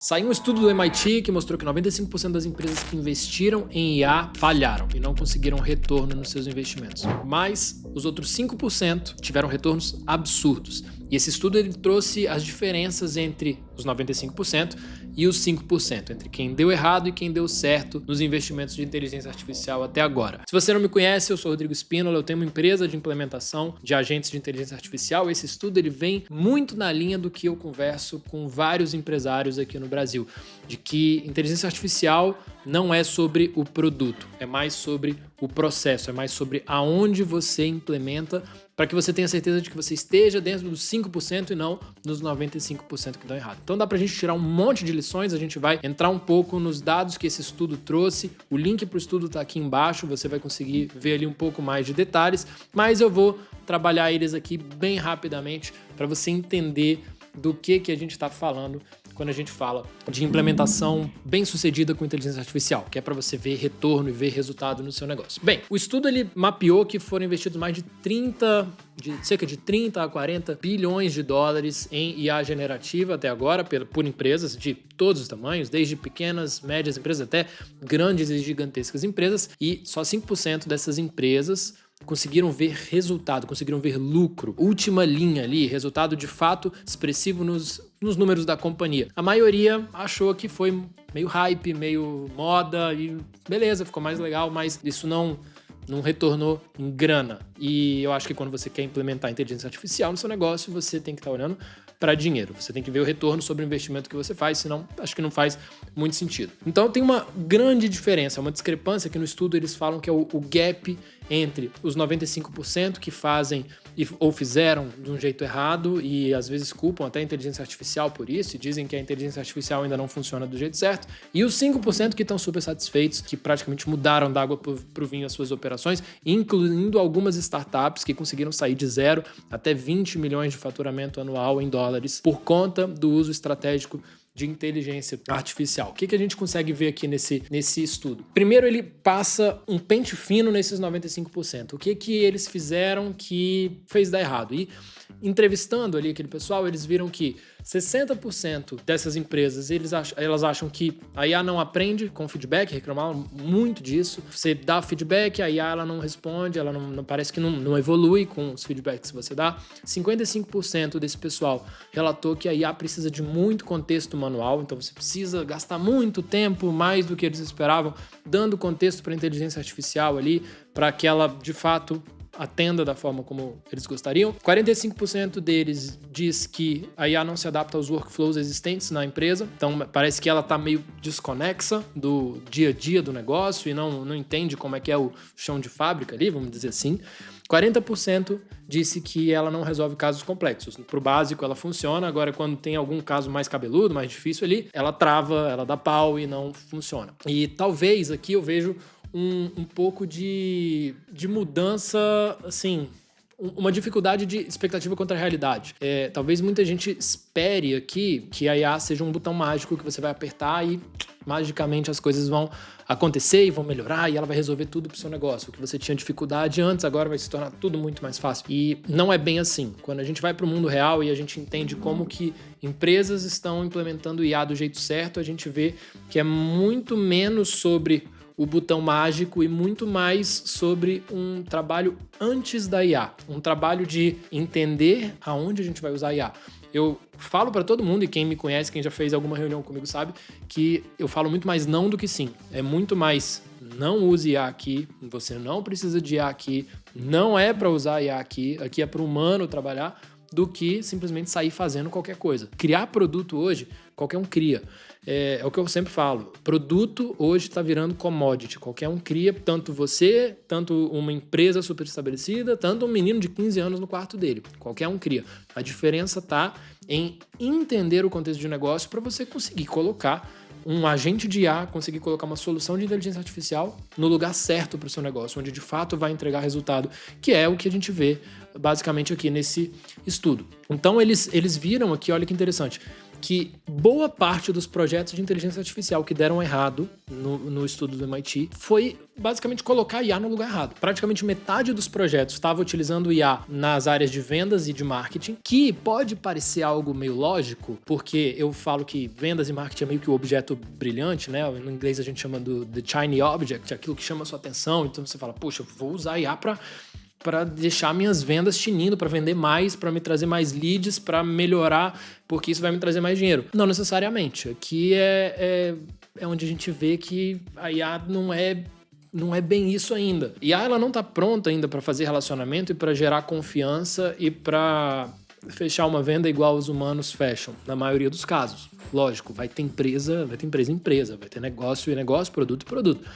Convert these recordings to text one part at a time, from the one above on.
Saiu um estudo do MIT que mostrou que 95% das empresas que investiram em IA falharam e não conseguiram retorno nos seus investimentos. Mas os outros 5% tiveram retornos absurdos. E esse estudo ele trouxe as diferenças entre os 95% e os 5%, entre quem deu errado e quem deu certo nos investimentos de inteligência artificial até agora. Se você não me conhece, eu sou Rodrigo Spínola, eu tenho uma empresa de implementação de agentes de inteligência artificial. Esse estudo ele vem muito na linha do que eu converso com vários empresários aqui no Brasil, de que inteligência artificial não é sobre o produto, é mais sobre o processo, é mais sobre aonde você implementa para que você tenha certeza de que você esteja dentro dos 5% e não nos 95% que dão errado. Então dá pra gente tirar um monte de lições, a gente vai entrar um pouco nos dados que esse estudo trouxe, o link para o estudo tá aqui embaixo, você vai conseguir ver ali um pouco mais de detalhes, mas eu vou trabalhar eles aqui bem rapidamente para você entender do que a gente está falando quando a gente fala de implementação bem sucedida com inteligência artificial, que é para você ver retorno e ver resultado no seu negócio. Bem, o estudo ele mapeou que foram investidos mais de cerca de 30 a 40 bilhões de dólares em IA generativa até agora, por empresas de todos os tamanhos, desde pequenas, médias empresas até grandes e gigantescas empresas, e só 5% dessas empresas conseguiram ver resultado, conseguiram ver lucro, última linha ali, resultado de fato expressivo nos números da companhia. A maioria achou que foi meio hype, meio moda e beleza, ficou mais legal, mas isso não retornou em grana. E eu acho que quando você quer implementar inteligência artificial no seu negócio, você tem que estar olhando para dinheiro. Você tem que ver o retorno sobre o investimento que você faz, senão acho que não faz muito sentido. Então tem uma grande diferença, uma discrepância que no estudo eles falam que é o gap entre os 95% que fazem ou fizeram de um jeito errado e às vezes culpam até a inteligência artificial por isso e dizem que a inteligência artificial ainda não funciona do jeito certo, e os 5% que estão super satisfeitos, que praticamente mudaram da água para o vinho as suas operações, incluindo algumas startups que conseguiram sair de 0 até 20 milhões de faturamento anual em dólares por conta do uso estratégico de inteligência artificial. O que a gente consegue ver aqui nesse estudo? Primeiro, ele passa um pente fino nesses 95%. O que eles fizeram que fez dar errado? E entrevistando ali aquele pessoal, eles viram que 60% dessas empresas, elas acham que a IA não aprende com feedback, reclamaram muito disso. Você dá feedback, a IA ela não responde, ela não parece que não evolui com os feedbacks que você dá. 55% desse pessoal relatou que a IA precisa de muito contexto manual, então você precisa gastar muito tempo, mais do que eles esperavam, dando contexto para a inteligência artificial ali, para que ela, de fato, atenda da forma como eles gostariam. 45% deles diz que a IA não se adapta aos workflows existentes na empresa, então parece que ela está meio desconexa do dia a dia do negócio e não entende como é que é o chão de fábrica ali, vamos dizer assim. 40% disse que ela não resolve casos complexos. Pro básico ela funciona, agora quando tem algum caso mais cabeludo, mais difícil ali, ela trava, ela dá pau e não funciona. E talvez aqui eu vejo um pouco de mudança, assim, uma dificuldade de expectativa contra a realidade. Talvez muita gente espere aqui que a IA seja um botão mágico que você vai apertar e magicamente as coisas vão acontecer e vão melhorar e ela vai resolver tudo pro seu negócio. O que você tinha dificuldade antes, agora vai se tornar tudo muito mais fácil. E não é bem assim. Quando a gente vai pro mundo real e a gente entende como que empresas estão implementando IA do jeito certo, a gente vê que é muito menos sobre o botão mágico e muito mais sobre um trabalho antes da IA, um trabalho de entender aonde a gente vai usar a IA. Eu falo para todo mundo, e quem me conhece, quem já fez alguma reunião comigo sabe, que eu falo muito mais não do que sim. É muito mais não use IA aqui, você não precisa de IA aqui, não é para usar IA aqui é para o humano trabalhar, do que simplesmente sair fazendo qualquer coisa. Criar produto hoje, qualquer um cria. É o que eu sempre falo, produto hoje está virando commodity, qualquer um cria, tanto você, tanto uma empresa super estabelecida, tanto um menino de 15 anos no quarto dele, qualquer um cria. A diferença está em entender o contexto de negócio para você conseguir colocar um agente de IA, conseguir colocar uma solução de inteligência artificial no lugar certo para o seu negócio, onde de fato vai entregar resultado, que é o que a gente vê basicamente aqui nesse estudo. Então eles viram aqui, olha que interessante, que boa parte dos projetos de inteligência artificial que deram errado no estudo do MIT foi basicamente colocar IA no lugar errado. Praticamente metade dos projetos estava utilizando IA nas áreas de vendas e de marketing, que pode parecer algo meio lógico, porque eu falo que vendas e marketing é meio que o objeto brilhante, né? No inglês a gente chama do the shiny object, aquilo que chama a sua atenção. Então você fala, poxa, eu vou usar IA para deixar minhas vendas tinindo, para vender mais, para me trazer mais leads, para melhorar, porque isso vai me trazer mais dinheiro. Não necessariamente. Aqui é onde a gente vê que a IA não é bem isso ainda. E ela não está pronta ainda para fazer relacionamento e para gerar confiança e para fechar uma venda igual os humanos fecham, na maioria dos casos. Lógico, vai ter empresa em empresa, vai ter negócio e negócio, produto e produto.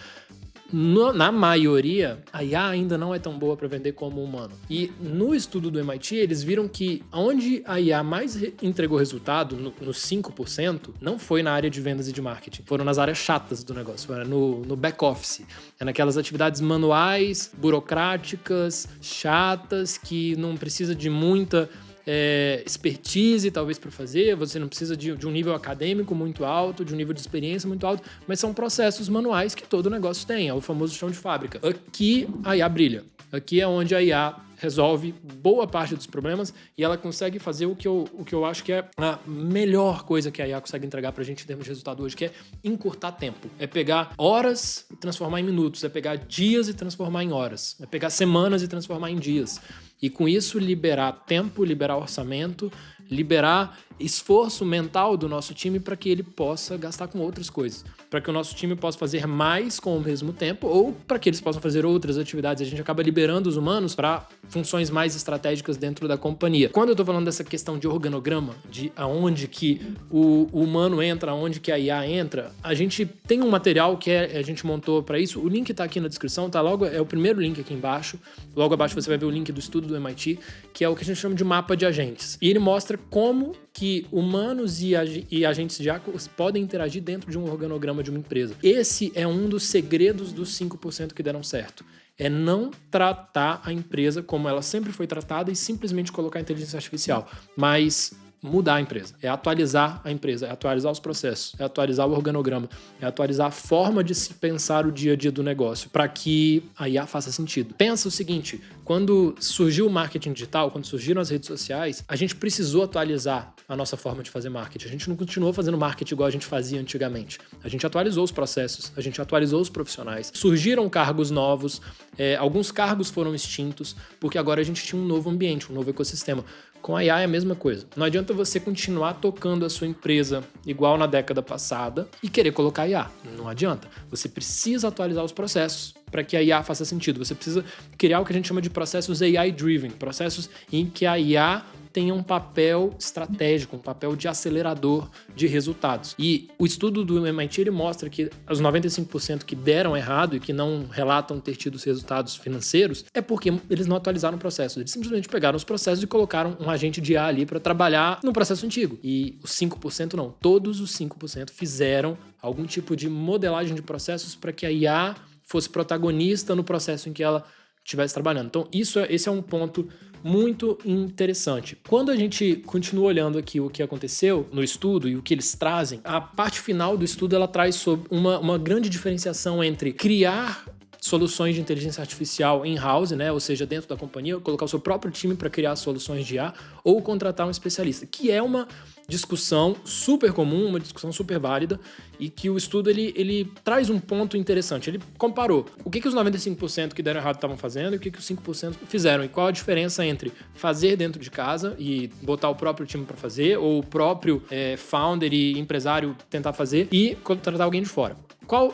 Na maioria, a IA ainda não é tão boa para vender como o humano. E no estudo do MIT, eles viram que onde a IA mais entregou resultado, nos 5%, não foi na área de vendas e de marketing. Foram nas áreas chatas do negócio, era no back-office. É naquelas atividades manuais, burocráticas, chatas, que não precisa de muita expertise talvez para fazer, você não precisa de um nível acadêmico muito alto, de um nível de experiência muito alto, mas são processos manuais que todo negócio tem, é o famoso chão de fábrica. Aqui a IA brilha, aqui é onde a IA resolve boa parte dos problemas e ela consegue fazer o que eu acho que é a melhor coisa que a IA consegue entregar pra gente em termos de resultado hoje, que é encurtar tempo. É pegar horas e transformar em minutos, é pegar dias e transformar em horas, é pegar semanas e transformar em dias. E com isso liberar tempo, liberar orçamento, liberar esforço mental do nosso time para que ele possa gastar com outras coisas. Para que o nosso time possa fazer mais com o mesmo tempo ou para que eles possam fazer outras atividades. A gente acaba liberando os humanos para funções mais estratégicas dentro da companhia. Quando eu estou falando dessa questão de organograma, de aonde que o humano entra, aonde que a IA entra, a gente tem um material que a gente montou para isso. O link está aqui na descrição, tá? Logo é o primeiro link aqui embaixo. Logo abaixo você vai ver o link do estudo do MIT, que é o que a gente chama de mapa de agentes. E ele mostra como que humanos e agentes de IA podem interagir dentro de um organograma de uma empresa. Esse é um dos segredos dos 5% que deram certo. É não tratar a empresa como ela sempre foi tratada e simplesmente colocar inteligência artificial, mas mudar a empresa, é atualizar a empresa, é atualizar os processos, é atualizar o organograma, é atualizar a forma de se pensar o dia a dia do negócio para que a IA faça sentido. Pensa o seguinte, quando surgiu o marketing digital, quando surgiram as redes sociais, a gente precisou atualizar a nossa forma de fazer marketing. A gente não continuou fazendo marketing igual a gente fazia antigamente. A gente atualizou os processos, a gente atualizou os profissionais, surgiram cargos novos, alguns cargos foram extintos, porque agora a gente tinha um novo ambiente, um novo ecossistema. Com a IA é a mesma coisa. Não adianta você continuar tocando a sua empresa igual na década passada e querer colocar IA. Não adianta. Você precisa atualizar os processos para que a IA faça sentido. Você precisa criar o que a gente chama de processos AI-driven, processos em que a IA tenha um papel estratégico, um papel de acelerador de resultados. E o estudo do MIT ele mostra que os 95% que deram errado e que não relatam ter tido os resultados financeiros é porque eles não atualizaram o processo. Eles simplesmente pegaram os processos e colocaram um agente de IA ali para trabalhar no processo antigo. E os 5% não. Todos os 5% fizeram algum tipo de modelagem de processos para que a IA fosse protagonista no processo em que ela estivesse trabalhando. Então, esse é um ponto muito interessante. Quando a gente continua olhando aqui o que aconteceu no estudo e o que eles trazem, a parte final do estudo ela traz sobre uma grande diferenciação entre criar soluções de inteligência artificial in-house, né? Ou seja, dentro da companhia, colocar o seu próprio time para criar soluções de IA ou contratar um especialista, que é uma discussão super comum, uma discussão super válida e que o estudo ele traz um ponto interessante. Ele comparou o que os 95% que deram errado estavam fazendo e o que os 5% fizeram e qual a diferença entre fazer dentro de casa e botar o próprio time para fazer ou o próprio founder e empresário tentar fazer e contratar alguém de fora.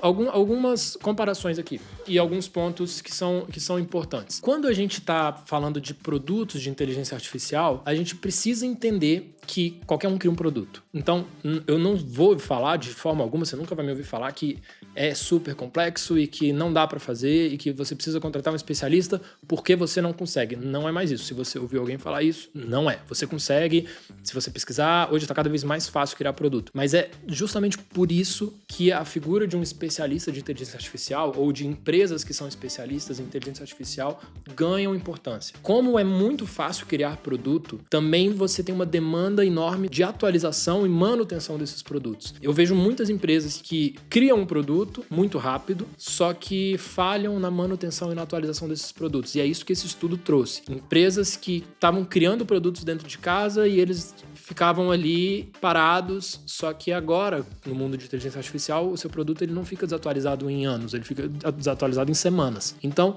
Algumas comparações aqui e alguns pontos que são importantes. Quando a gente está falando de produtos de inteligência artificial, a gente precisa entender que qualquer um cria um produto. Então, eu não vou falar de forma alguma, você nunca vai me ouvir falar que é super complexo e que não dá para fazer e que você precisa contratar um especialista porque você não consegue. Não é mais isso. Se você ouvir alguém falar isso, não é. Você consegue, se você pesquisar, hoje está cada vez mais fácil criar produto. Mas é justamente por isso que a figura de um especialista de inteligência artificial ou de empresas que são especialistas em inteligência artificial ganham importância. Como é muito fácil criar produto, também você tem uma demanda demanda enorme de atualização e manutenção desses produtos. Eu vejo muitas empresas que criam um produto muito rápido, só que falham na manutenção e na atualização desses produtos. E é isso que esse estudo trouxe. Empresas que estavam criando produtos dentro de casa e eles ficavam ali parados, só que agora, no mundo de inteligência artificial, o seu produto ele não fica desatualizado em anos, ele fica desatualizado em semanas. Então,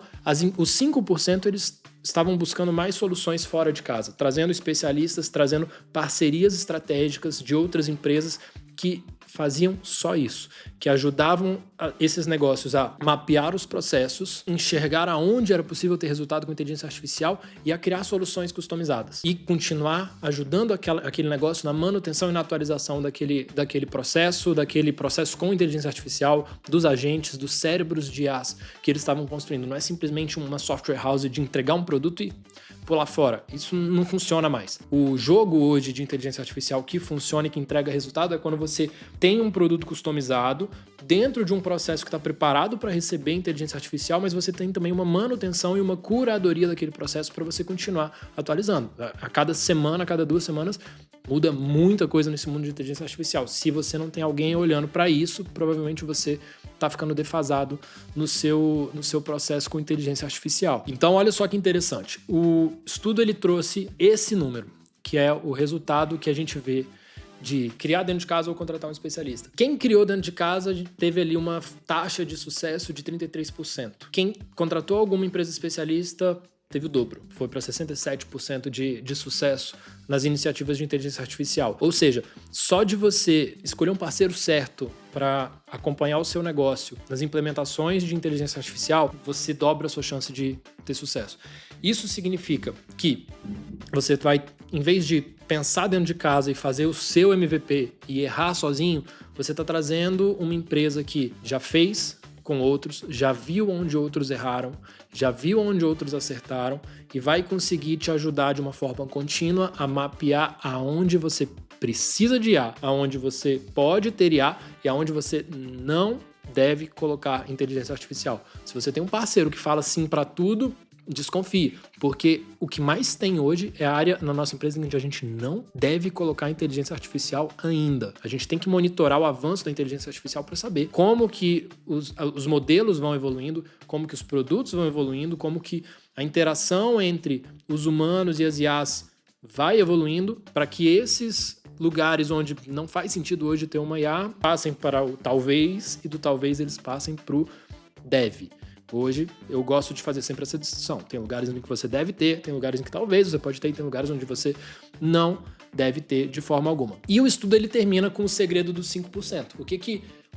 os 5% eles estavam buscando mais soluções fora de casa, trazendo especialistas, trazendo parcerias estratégicas de outras empresas que faziam só isso, que ajudavam esses negócios a mapear os processos, enxergar aonde era possível ter resultado com inteligência artificial e a criar soluções customizadas. E continuar ajudando aquele negócio na manutenção e na atualização daquele processo com inteligência artificial, dos agentes, dos cérebros de IAs que eles estavam construindo. Não é simplesmente uma software house de entregar um produto e pular fora. Isso não funciona mais. O jogo hoje de inteligência artificial que funciona e que entrega resultado é quando você tem um produto customizado dentro de um processo que está preparado para receber inteligência artificial, mas você tem também uma manutenção e uma curadoria daquele processo para você continuar atualizando. A cada semana, a cada 2 semanas, muda muita coisa nesse mundo de inteligência artificial. Se você não tem alguém olhando para isso, provavelmente você está ficando defasado no seu processo com inteligência artificial. Então, olha só que interessante. O estudo ele trouxe esse número, que é o resultado que a gente vê de criar dentro de casa ou contratar um especialista. Quem criou dentro de casa teve ali uma taxa de sucesso de 33%. Quem contratou alguma empresa especialista teve o dobro, foi para 67% de sucesso nas iniciativas de inteligência artificial. Ou seja, só de você escolher um parceiro certo para acompanhar o seu negócio nas implementações de inteligência artificial, você dobra a sua chance de ter sucesso. Isso significa que você vai, em vez de pensar dentro de casa e fazer o seu MVP e errar sozinho, você está trazendo uma empresa que já fez com outros, já viu onde outros erraram, já viu onde outros acertaram e vai conseguir te ajudar de uma forma contínua a mapear aonde você precisa de IA, aonde você pode ter IA e aonde você não deve colocar inteligência artificial. Se você tem um parceiro que fala sim para tudo, desconfie, porque o que mais tem hoje é a área na nossa empresa em que a gente não deve colocar inteligência artificial ainda. A gente tem que monitorar o avanço da inteligência artificial para saber como que os modelos vão evoluindo, como que os produtos vão evoluindo, como que a interação entre os humanos e as IAs vai evoluindo para que esses lugares onde não faz sentido hoje ter uma IA passem para o talvez e do talvez eles passem para o deve. Hoje, eu gosto de fazer sempre essa distinção. Tem lugares em que você deve ter, tem lugares em que talvez você pode ter, e tem lugares onde você não deve ter de forma alguma. E o estudo ele termina com o segredo dos 5%.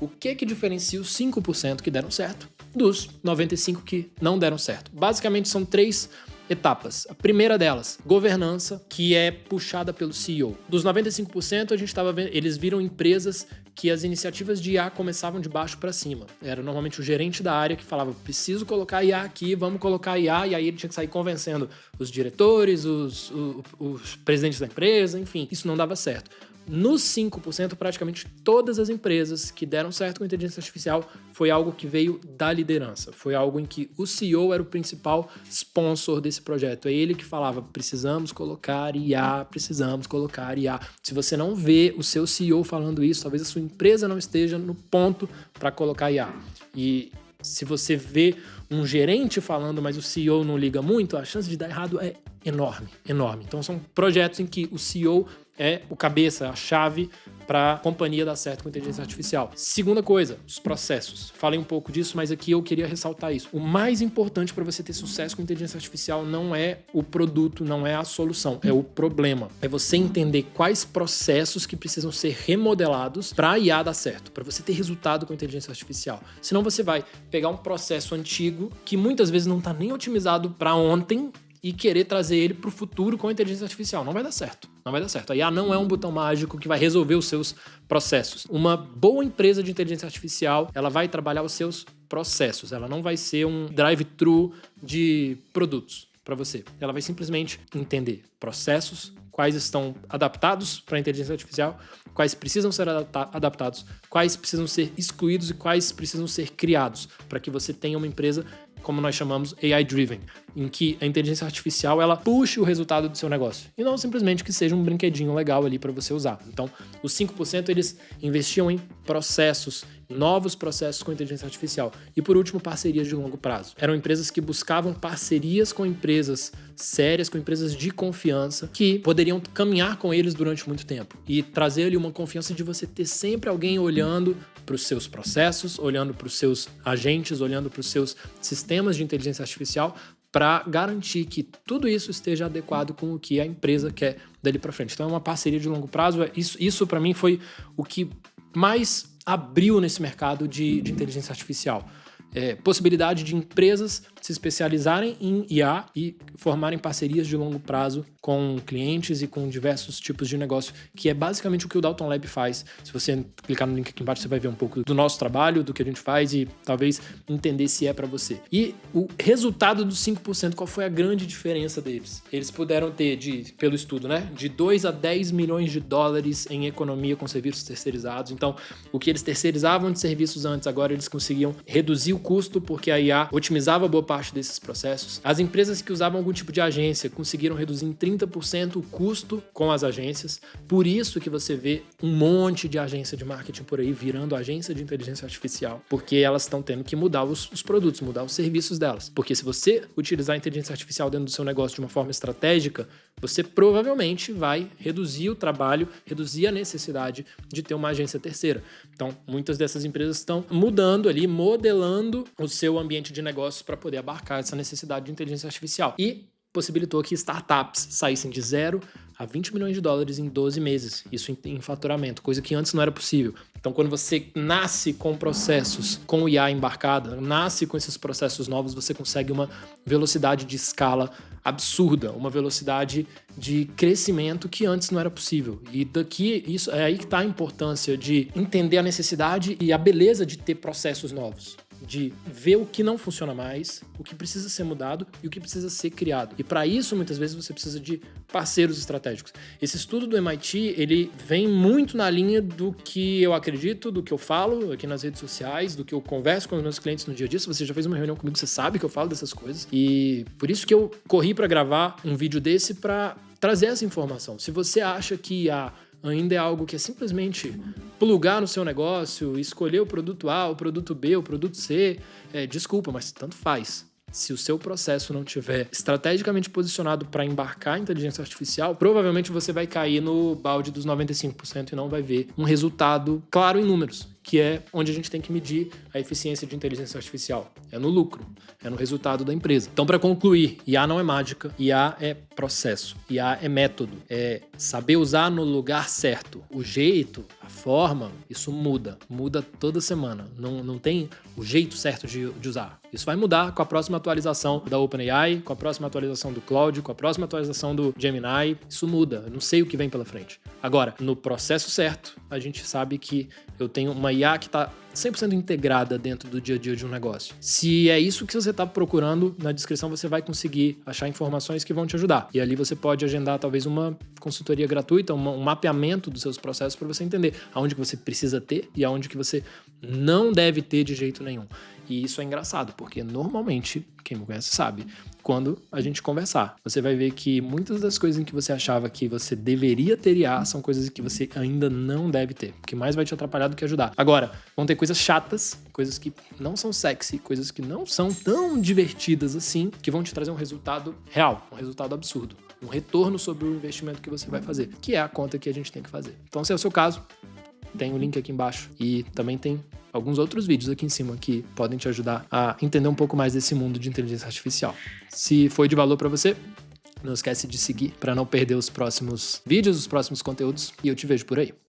O que diferencia os 5% que deram certo dos 95% que não deram certo? Basicamente, são 3 etapas. A primeira delas, governança, que é puxada pelo CEO. Dos 95%, a gente estava vendo, eles viram empresas que as iniciativas de IA começavam de baixo para cima. Era normalmente o gerente da área que falava, preciso colocar IA aqui, vamos colocar IA, e aí ele tinha que sair convencendo os diretores, os presidentes da empresa, enfim, isso não dava certo. Nos 5%, praticamente todas as empresas que deram certo com a inteligência artificial foi algo que veio da liderança. Foi algo em que o CEO era o principal sponsor desse projeto. É ele que falava, precisamos colocar IA, precisamos colocar IA. Se você não vê o seu CEO falando isso, talvez a sua empresa não esteja no ponto para colocar IA. E se você vê um gerente falando, mas o CEO não liga muito, a chance de dar errado é enorme, enorme. Então são projetos em que o CEO é o cabeça, a chave para a companhia dar certo com inteligência artificial. Segunda coisa, os processos. Falei um pouco disso, mas aqui eu queria ressaltar isso. O mais importante para você ter sucesso com inteligência artificial não é o produto, não é a solução, é o problema. É você entender quais processos que precisam ser remodelados para a IA dar certo, para você ter resultado com inteligência artificial. Senão você vai pegar um processo antigo que muitas vezes não está nem otimizado para ontem e querer trazer ele para o futuro com a inteligência artificial. Não vai dar certo. Não vai dar certo. A IA não é um botão mágico que vai resolver os seus processos. Uma boa empresa de inteligência artificial, ela vai trabalhar os seus processos. Ela não vai ser um drive-thru de produtos para você. Ela vai simplesmente entender processos, quais estão adaptados para a inteligência artificial, quais precisam ser adaptados, quais precisam ser excluídos e quais precisam ser criados, para que você tenha uma empresa como nós chamamos, AI-driven, em que a inteligência artificial ela puxe o resultado do seu negócio e não simplesmente que seja um brinquedinho legal ali para você usar. Então, os 5% eles investiam em processos, novos processos com inteligência artificial. E por último, parcerias de longo prazo. Eram empresas que buscavam parcerias com empresas sérias, com empresas de confiança, que poderiam caminhar com eles durante muito tempo e trazer ali uma confiança de você ter sempre alguém olhando para os seus processos, olhando para os seus agentes, olhando para os seus sistemas de inteligência artificial, para garantir que tudo isso esteja adequado com o que a empresa quer dali para frente. Então é uma parceria de longo prazo. Isso para mim foi o que mais abriu nesse mercado de inteligência artificial. Possibilidade de empresas se especializarem em IA e formarem parcerias de longo prazo com clientes e com diversos tipos de negócio, que é basicamente o que o Dalton Lab faz. Se você clicar no link aqui embaixo, você vai ver um pouco do nosso trabalho, do que a gente faz e talvez entender se é para você. E o resultado dos 5%, qual foi a grande diferença deles? Eles puderam ter, pelo estudo, né, de 2 a 10 milhões de dólares em economia com serviços terceirizados. Então, o que eles terceirizavam de serviços antes, agora eles conseguiam reduzir o custo, porque a IA otimizava boa parte desses processos. As empresas que usavam algum tipo de agência conseguiram reduzir em 30% o custo com as agências. Por isso que você vê um monte de agência de marketing por aí virando agência de inteligência artificial, porque elas estão tendo que mudar os produtos, mudar os serviços delas. Porque se você utilizar a inteligência artificial dentro do seu negócio de uma forma estratégica, você provavelmente vai reduzir o trabalho, reduzir a necessidade de ter uma agência terceira. Então, muitas dessas empresas estão mudando ali, modelando o seu ambiente de negócios para poder abarcar essa necessidade de inteligência artificial. E possibilitou que startups saíssem de 0 a 20 milhões de dólares em 12 meses. Isso em faturamento, coisa que antes não era possível. Então, quando você nasce com processos com IA embarcada, nasce com esses processos novos, você consegue uma velocidade de escala absurda, uma velocidade de crescimento que antes não era possível. E daqui, isso é aí que está a importância de entender a necessidade e a beleza de ter processos novos, de ver o que não funciona mais, o que precisa ser mudado e o que precisa ser criado. E para isso, muitas vezes, você precisa de parceiros estratégicos. Esse estudo do MIT, ele vem muito na linha do que eu acredito, do que eu falo aqui nas redes sociais, do que eu converso com os meus clientes no dia a dia. Se você já fez uma reunião comigo, você sabe que eu falo dessas coisas. E por isso que eu corri para gravar um vídeo desse para trazer essa informação. Se você acha que ainda é algo que é simplesmente plugar no seu negócio, escolher o produto A, o produto B, o produto C, desculpa, mas tanto faz. Se o seu processo não estiver estrategicamente posicionado para embarcar a inteligência artificial, provavelmente você vai cair no balde dos 95% e não vai ver um resultado claro em números, que é onde a gente tem que medir a eficiência de inteligência artificial. É no lucro, é no resultado da empresa. Então, para concluir, IA não é mágica, IA é processo, IA é método, é saber usar no lugar certo. O jeito, a forma, isso muda toda semana. Não tem o jeito certo de usar. Isso vai mudar com a próxima atualização da OpenAI, com a próxima atualização do Claude, com a próxima atualização do Gemini. Isso muda, eu não sei o que vem pela frente. Agora, no processo certo, a gente sabe que eu tenho uma IA que está 100% integrada dentro do dia a dia de um negócio. Se é isso que você está procurando, na descrição você vai conseguir achar informações que vão te ajudar. E ali você pode agendar talvez uma consultoria gratuita, um mapeamento dos seus processos para você entender aonde que você precisa ter e aonde que você não deve ter de jeito nenhum. E isso é engraçado, porque normalmente, quem me conhece sabe, quando a gente conversar, você vai ver que muitas das coisas em que você achava que você deveria ter IA são coisas que você ainda não deve ter, que mais vai te atrapalhar do que ajudar. Agora, vão ter coisas chatas, coisas que não são sexy, coisas que não são tão divertidas assim, que vão te trazer um resultado real, um resultado absurdo, um retorno sobre o investimento que você vai fazer, que é a conta que a gente tem que fazer. Então, se é o seu caso, tem o link aqui embaixo e também tem alguns outros vídeos aqui em cima que podem te ajudar a entender um pouco mais desse mundo de inteligência artificial. Se foi de valor para você, não esquece de seguir para não perder os próximos vídeos, os próximos conteúdos e eu te vejo por aí.